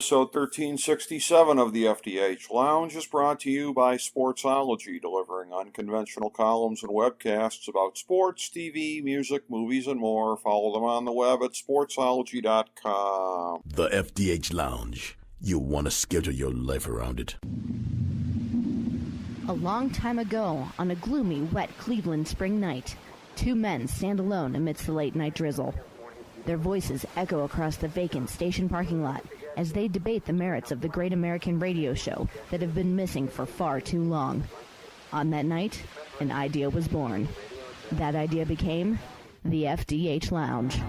Episode 1367 of the FDH Lounge is brought to you by Sportsology, delivering unconventional columns and webcasts about sports, TV, music, movies, and more. Follow them on the web at sportsology.com. The FDH Lounge. You want to schedule your life around it. A long time ago, on a gloomy, wet Cleveland spring night, two men stand alone amidst the late-night drizzle. Their voices echo across the vacant station parking lot as they debate the merits of the great American radio show that have been missing for far too long. On that night, an idea was born. That idea became the FDH Lounge.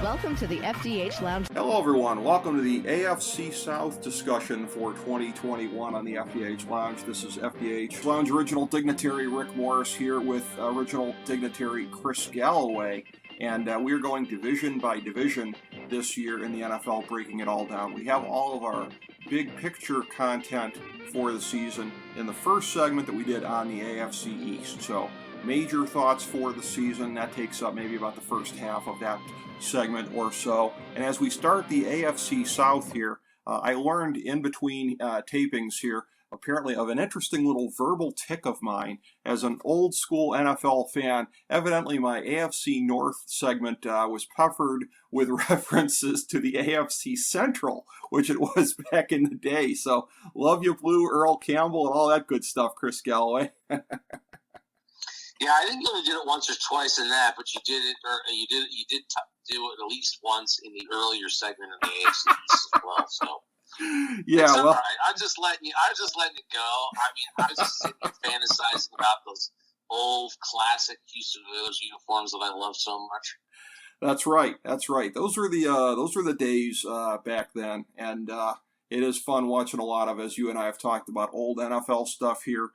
Welcome to the FDH Lounge. Hello, everyone. Welcome to the AFC South discussion for 2021 on the FDH Lounge. This is FDH Lounge original dignitary Rick Morris here with original dignitary Chris Galloway. And we're going division by division this year in the NFL, breaking it all down. We have all of our big picture content for the season in the first segment that we did on the AFC East. So major thoughts for the season, that takes up maybe about the first half of that segment or so. And as we start the AFC South here, I learned in between tapings here, apparently, of an interesting little verbal tick of mine as an old school NFL fan. Evidently, my AFC North segment was puffered with references to the AFC Central, which it was back in the day. So, love you, Blue, Earl Campbell, and all that good stuff, Chris Galloway. Yeah, I think you only did it once or twice in that, but you did it, or you did do it at least once in the earlier segment of the AFC as well. So. Yeah, it's well, all right. I was just letting it go. I mean, I was just sitting here fantasizing about those old classic Houston Oilers uniforms that I love so much. That's right. Those were the days back then, and it is fun watching a lot of, as you and I have talked about, old NFL stuff here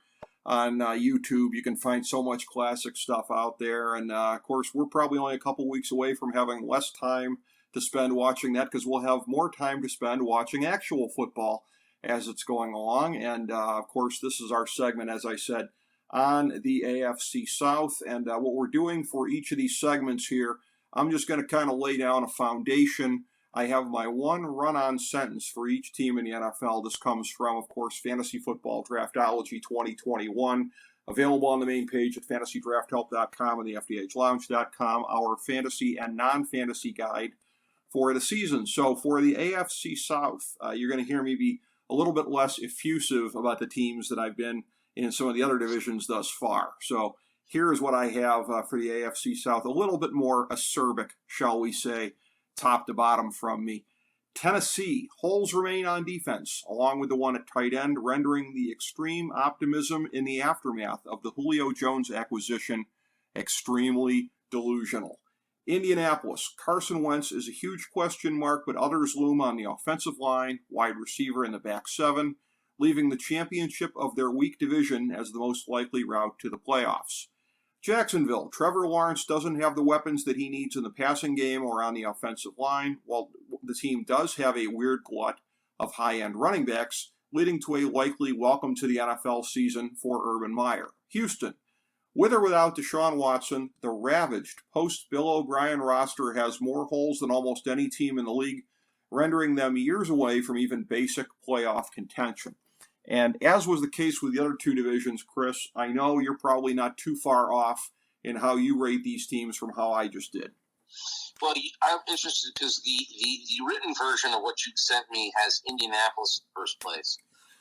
on YouTube. You can find so much classic stuff out there, and of course, we're probably only a couple weeks away from having less time to spend watching that, because we'll have more time to spend watching actual football as it's going along. And of course, this is our segment, as I said, on the AFC South. And what we're doing for each of these segments here, I'm just going to kind of lay down a foundation. I have my one run-on sentence for each team in the NFL. This comes from, of course, Fantasy Football Draftology 2021, available on the main page at fantasydrafthelp.com and the FDHLounge.com, our fantasy and non-fantasy guide for the season. So for the AFC South, you're going to hear me be a little bit less effusive about the teams that I've been in some of the other divisions thus far. So here is what I have for the AFC South, a little bit more acerbic, shall we say, top to bottom from me. Tennessee, holes remain on defense, along with the one at tight end, rendering the extreme optimism in the aftermath of the Julio Jones acquisition extremely delusional. Indianapolis, Carson Wentz is a huge question mark, but others loom on the offensive line, wide receiver, and the back seven, leaving the championship of their weak division as the most likely route to the playoffs. Jacksonville, Trevor Lawrence doesn't have the weapons that he needs in the passing game or on the offensive line, while the team does have a weird glut of high-end running backs, leading to a likely welcome to the NFL season for Urban Meyer. Houston, with or without Deshaun Watson, the ravaged post-Bill O'Brien roster has more holes than almost any team in the league, rendering them years away from even basic playoff contention. And as was the case with the other two divisions, Chris, I know you're probably not too far off in how you rate these teams from how I just did. Well, I'm interested because the written version of what you sent me has Indianapolis in first place.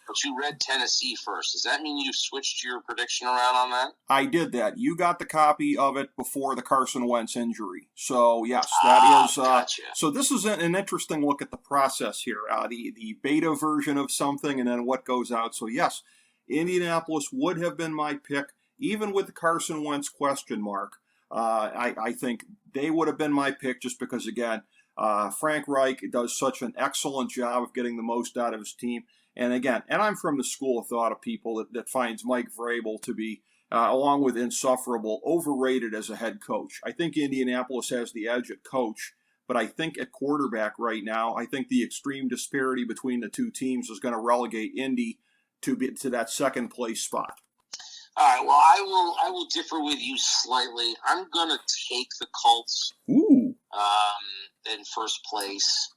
But you read Tennessee first. Does that mean you switched your prediction around on that? I did that. You got the copy of it before the Carson Wentz injury. So, yes, that is. Gotcha. So this is an interesting look at the process here. The beta version of something and then what goes out. So, yes, Indianapolis would have been my pick, even with the Carson Wentz question mark. I think they would have been my pick just because, again, Frank Reich does such an excellent job of getting the most out of his team. And again, I'm from the school of thought of people that finds Mike Vrabel to be, along with insufferable, overrated as a head coach. I think Indianapolis has the edge at coach, but I think at quarterback right now, I think the extreme disparity between the two teams is going to relegate Indy to that second place spot. All right, well, I will differ with you slightly. I'm going to take the Colts. Ooh. in first place.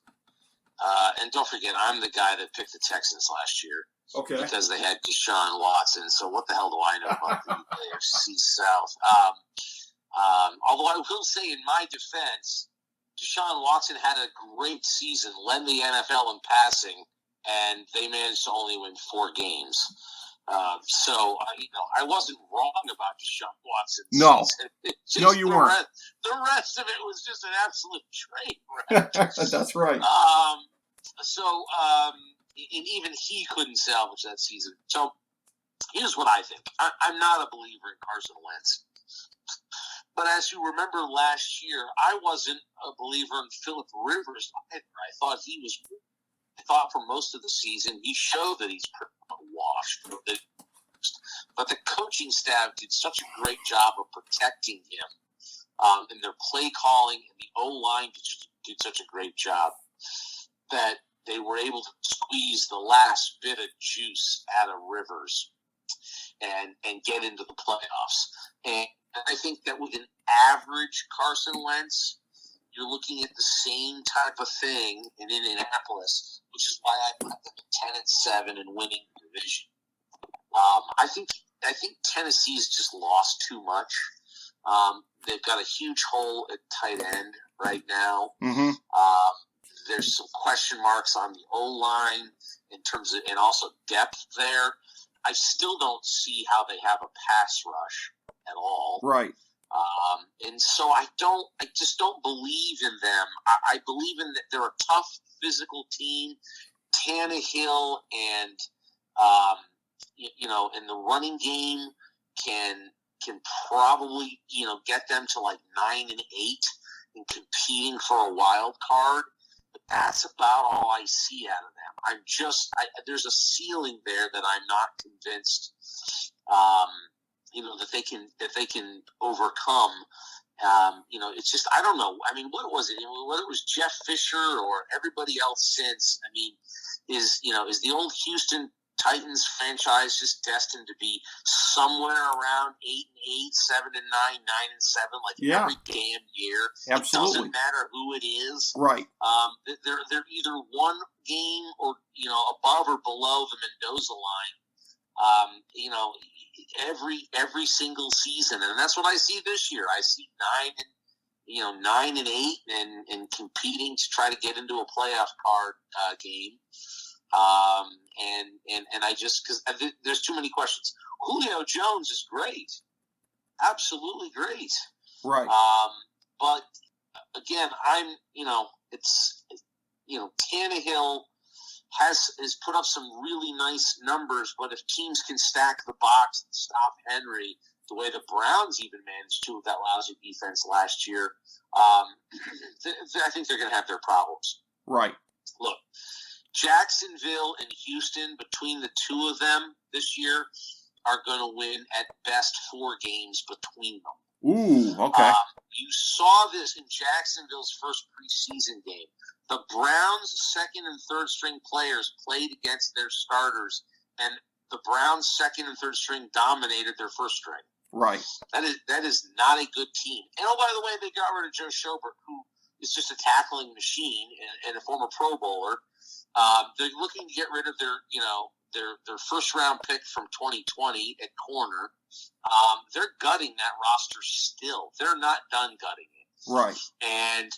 And don't forget, I'm the guy that picked the Texans last year. Okay. Because they had Deshaun Watson. So what the hell do I know about the AFC South? Although I will say, in my defense, Deshaun Watson had a great season, led the NFL in passing, and they managed to only win 4 games. So I wasn't wrong about Deshaun Watson. No. No, you weren't. The rest of it was just an absolute train wreck. That's right. And even he couldn't salvage that season. So here's what I think. I'm not a believer in Carson Wentz. But as you remember last year, I wasn't a believer in Phillip Rivers either. I thought for most of the season he showed that he's pretty washed. But the coaching staff did such a great job of protecting him. And their play calling and the O-line did such a great job that they were able to squeeze the last bit of juice out of Rivers and get into the playoffs. And I think that with an average Carson Wentz, you're looking at the same type of thing in Indianapolis, which is why I put them at 10-7 and winning the division. I think Tennessee's just lost too much. They've got a huge hole at tight end right now. Mm-hmm. There's some question marks on the O-line in terms of, and also depth there. I still don't see how they have a pass rush at all. Right. And so I just don't believe in them. I believe in that they're a tough physical team. Tannehill and, in the running game can probably, get them to like 9-8 and competing for a wild card. But that's about all I see out of them. There's a ceiling there that I'm not convinced, that they can overcome. It's just, I don't know. I mean, what was it? Whether it was Jeff Fisher or everybody else since, I mean, is the old Houston Titans franchise just destined to be somewhere around 8-8, 7-9, 9-7, like every damn year? Absolutely. It doesn't matter who it is. Right. They're either one game or above or below the Mendoza line. Every single season, and that's what I see this year. I see 9-8 and competing to try to get into a playoff card game. And I just, because there's too many questions. Julio Jones is great, absolutely great. Right. But again, Tannehill has put up some really nice numbers, but if teams can stack the box and stop Henry the way the Browns even managed to with that lousy defense last year, I think they're going to have their problems. Right. Look, Jacksonville and Houston, between the two of them this year, are going to win at best 4 games between them. Ooh, okay. You saw this in Jacksonville's first preseason game. The Browns' second and third string players played against their starters, and the Browns' second and third string dominated their first string. Right. That is not a good team. And by the way, they got rid of Joe Schobert, who is just a tackling machine and a former Pro Bowler. They're looking to get rid of their first round pick from 2020 at corner. They're gutting that roster still. They're not done gutting it. Right. And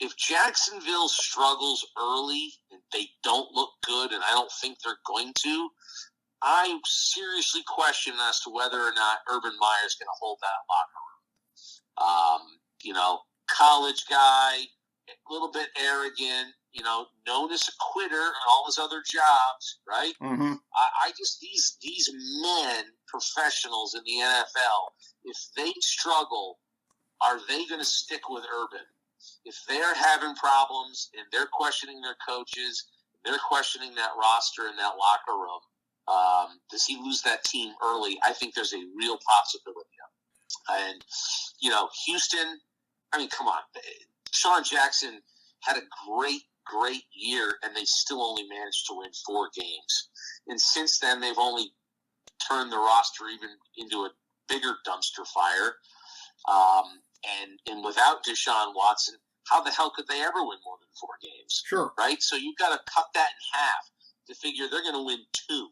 if Jacksonville struggles early and they don't look good, and I don't think they're going to, I seriously question as to whether or not Urban Meyer's going to hold that locker room. College guy, a little bit arrogant, known as a quitter on all his other jobs, right? Mm-hmm. I just, these men, professionals in the NFL, if they struggle, are they going to stick with Urban? If they're having problems and they're questioning their coaches, they're questioning that roster and that locker room, does he lose that team early? I think there's a real possibility of it. And, Houston, I mean, come on. Sean Jackson had a great year, and they still only managed to win 4 games. And since then, they've only turned the roster even into a bigger dumpster fire. And without Deshaun Watson, how the hell could they ever win more than 4 games? Sure. Right? So you've got to cut that in half to figure they're going to win 2.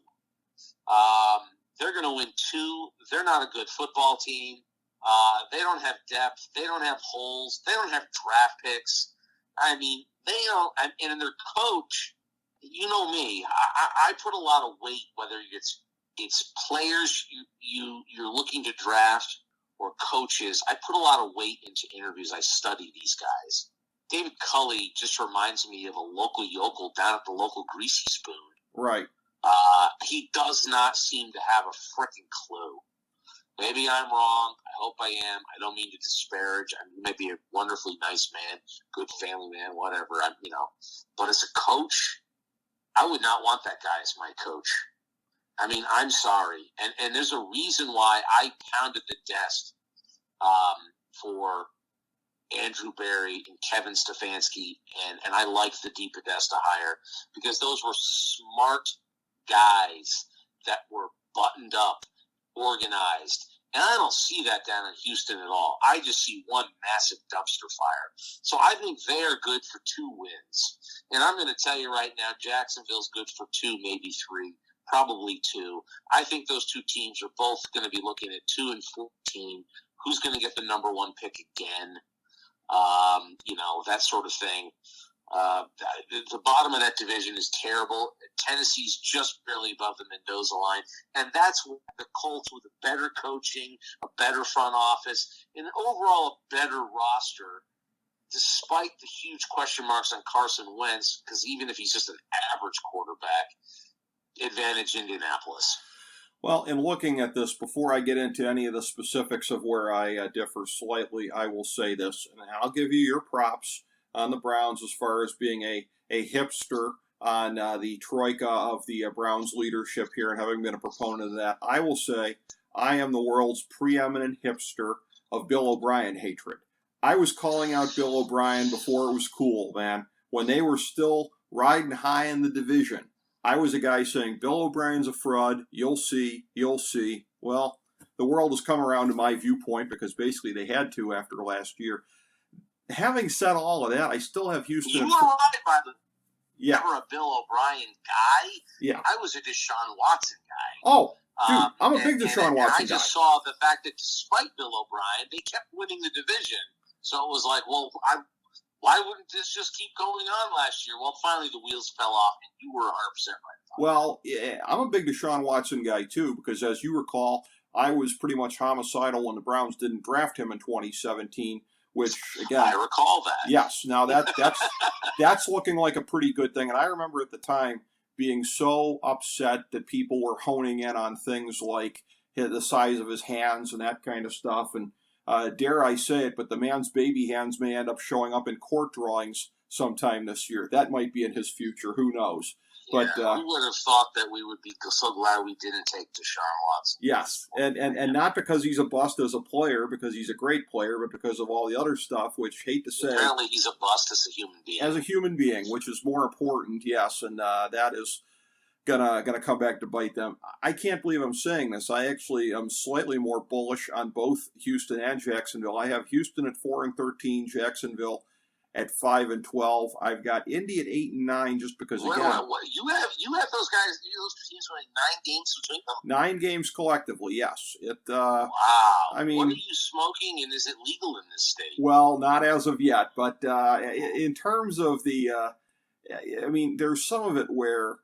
They're going to win 2. They're not a good football team. They don't have depth. They don't have holes. They don't have draft picks. I mean, they don't. And their coach, you know me, I put a lot of weight, whether it's players you're looking to draft or coaches. I put a lot of weight into interviews. I study these guys. David Culley just reminds me of a local yokel down at the local Greasy Spoon. Right. He does not seem to have a freaking clue. Maybe I'm wrong. I hope I am. I don't mean to disparage. I mean, he may be a wonderfully nice man, good family man, whatever. But as a coach, I would not want that guy as my coach. I mean, I'm sorry. And there's a reason why I pounded the desk for Andrew Berry and Kevin Stefanski, and I liked the DePodesta hire because those were smart guys that were buttoned up, organized. And I don't see that down in Houston at all. I just see one massive dumpster fire. So I think they're good for 2 wins. And I'm going to tell you right now, Jacksonville's good for 2, maybe 3, probably 2. I think those 2 teams are both going to be looking at 2-14. Who's going to get the number 1 pick again? That sort of thing. The bottom of that division is terrible. Tennessee's just barely above the Mendoza line. And that's what the Colts, with a better coaching, a better front office, and overall a better roster, despite the huge question marks on Carson Wentz, because even if he's just an average quarterback, advantage Indianapolis. Well, in looking at this, before I get into any of the specifics of where I differ slightly, I will say this, and I'll give you your props on the Browns as far as being a hipster on the troika of the Browns leadership here and having been a proponent of that. I will say I am the world's preeminent hipster of Bill O'Brien hatred. I was calling out Bill O'Brien before it was cool, man. When they were still riding high in the division, I was a guy saying, Bill O'Brien's a fraud, you'll see. Well, the world has come around to my viewpoint because basically they had to after last year. Having said all of that, I still have Houston. You were right, by the yeah. Never a Bill O'Brien guy. Yeah. I was a Deshaun Watson guy. Oh, dude, I'm a big Deshaun Watson guy. I just saw the fact that despite Bill O'Brien, they kept winning the division. So it was like, well, why wouldn't this just keep going on last year? Well, finally the wheels fell off, and you were 100% right. Well, yeah, I'm a big Deshaun Watson guy, too, because as you recall, I was pretty much homicidal when the Browns didn't draft him in 2017. Which, again, I recall that. Yes. Now that's looking like a pretty good thing. And I remember at the time being so upset that people were honing in on things like the size of his hands and that kind of stuff. And dare I say it, but the man's baby hands may end up showing up in court drawings sometime this year. That might be in his future. Who knows? Yeah, But we would have thought that we would be so glad we didn't take Deshaun Watson. Yes, and not because he's a bust as a player, because he's a great player, but because of all the other stuff, which, hate to say... Apparently he's a bust as a human being. As a human being, which is more important, yes, and that is gonna come back to bite them. I can't believe I'm saying this. I actually am slightly more bullish on both Houston and Jacksonville. I have Houston at 4-13, Jacksonville at 5-12. I've got Indy at 8-9, just because again, you have those guys, those teams winning 9 games between them. 9 games collectively, yes. Wow. I mean, what are you smoking, and is it legal in this state? Well, not as of yet, but in terms of the, I mean, there's some of it where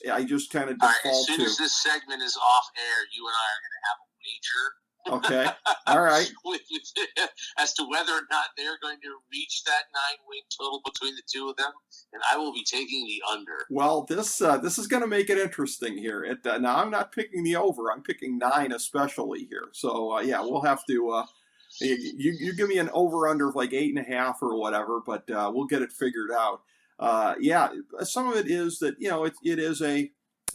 I just kind of default to. As soon as this segment is off air, you and I are going to have a wager. Okay. All right. As to whether or not they're going to reach that 9-win total between the two of them, and I will be taking the under. Well, this is going to make it interesting here. Now, I'm not picking the over. I'm picking 9 especially here. So, yeah, we'll have to you give me an over-under of like 8.5 or whatever, but we'll get it figured out. Yeah, some of it is that, it is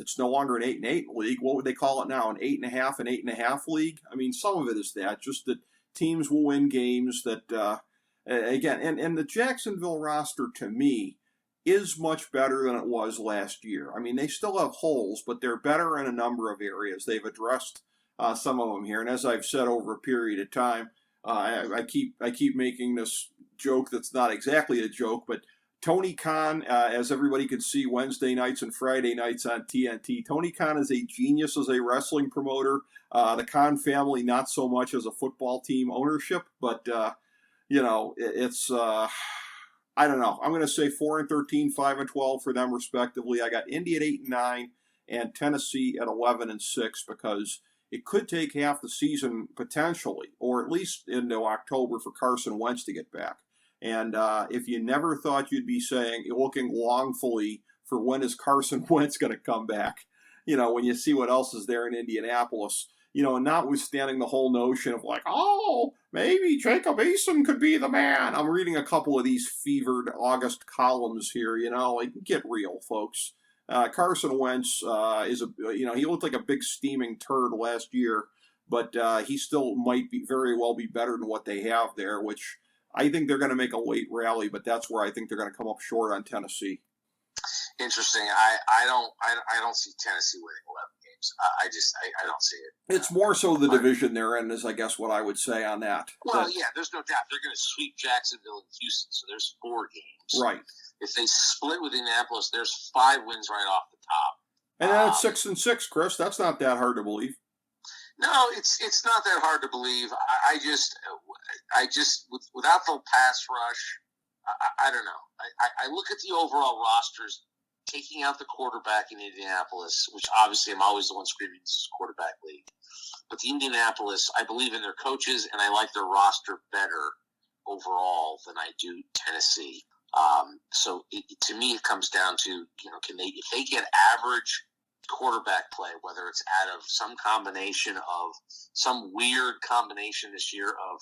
it's no longer an 8-8 league. What would they call it now? An 8.5 and 8.5 league? I mean, some of it is that, just that teams will win games that, again, and the Jacksonville roster, to me, is much better than it was last year. I mean, they still have holes, but they're better in a number of areas. They've addressed some of them here. And as I've said over a period of time, I keep making this joke that's not exactly a joke, but Tony Khan, as everybody can see Wednesday nights and Friday nights on TNT, Tony Khan is a genius as a wrestling promoter. The Khan family, not so much as a football team ownership, but, it's, I don't know. I'm going to say 4-13, 5-12 for them respectively. I got Indy at 8-9 and Tennessee at 11-6 because it could take half the season potentially, or at least into October for Carson Wentz to get back. And if you never thought you'd be looking longfully for when is Carson Wentz going to come back, when you see what else is there in Indianapolis, and notwithstanding the whole notion of maybe Jacob Eason could be the man. I'm reading a couple of these fevered August columns here, get real, folks. Carson Wentz he looked like a big steaming turd last year, but he still might very well be better than what they have there, which I think they're going to make a late rally, but that's where I think they're going to come up short on Tennessee. Interesting. I don't see Tennessee winning 11 games. I don't see it. It's more so the division they're in is, I guess, what I would say on that. Well, yeah, there's no doubt they're going to sweep Jacksonville and Houston, so there's 4 games. Right. If they split with Indianapolis, there's 5 wins right off the top. And then it's 6-6, Chris. That's not that hard to believe. No, it's not that hard to believe. I just without the pass rush, I don't know. I look at the overall rosters, taking out the quarterback in Indianapolis, which obviously I'm always the one screaming this is a quarterback league. But the Indianapolis, I believe in their coaches, and I like their roster better overall than I do Tennessee. So to me, it comes down to if they get average quarterback play, whether it's out of some weird combination this year of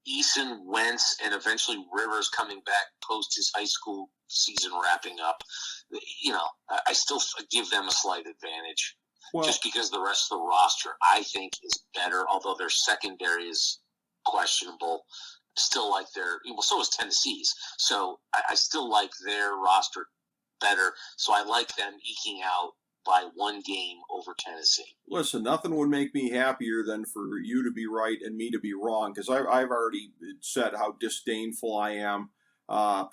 Eason, Wentz, and eventually Rivers coming back post his high school season wrapping up, I still give them a slight advantage just because the rest of the roster I think is better, although their secondary is questionable. Still like so is Tennessee's. So I still like their roster better. So I like them eking out by 1 game over Tennessee. Listen, nothing would make me happier than for you to be right and me to be wrong, because I've already said how disdainful I am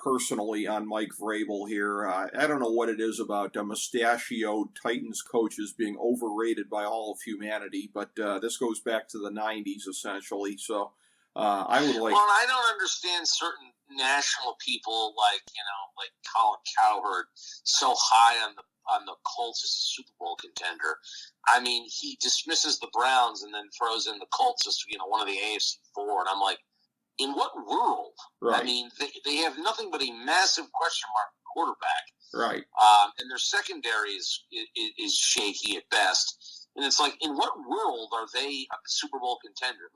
personally on Mike Vrabel here. I don't know what it is about mustachioed Titans coaches being overrated by all of humanity, but this goes back to the 90s essentially. So I would like. Well, I don't understand certain national people like Colin Cowherd so high on the Colts as a Super Bowl contender. I mean, he dismisses the Browns and then throws in the Colts as one of the AFC 4, and I'm like, in what world? Right. I mean, they have nothing but a massive question mark quarterback. Right. And their secondary is shaky at best. And it's like, in what world are they a Super Bowl contender?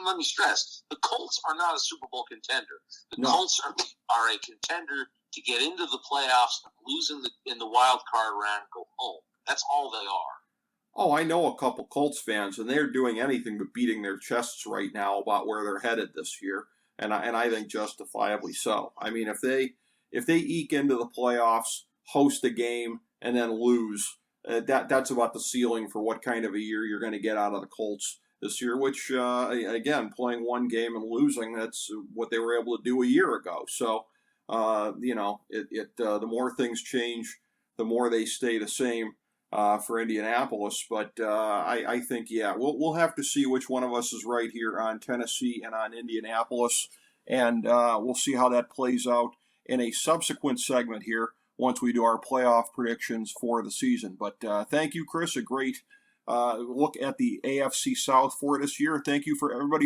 Let me stress, the Colts are not a Super Bowl contender. The Colts are a contender to get into the playoffs, lose in the wild card round, and go home. That's all they are. Oh, I know a couple Colts fans, and they're doing anything but beating their chests right now about where they're headed this year, and I think justifiably so. I mean, if they eke into the playoffs, host a game, and then lose, that's about the ceiling for what kind of a year you're going to get out of the Colts this year, which, again, playing 1 game and losing, that's what they were able to do a year ago. So, the more things change, the more they stay the same for Indianapolis. But I think, we'll have to see which one of us is right here on Tennessee and on Indianapolis, and we'll see how that plays out in a subsequent segment here once we do our playoff predictions for the season. But thank you, Chris. A great look at the AFC South for this year. Thank you for everybody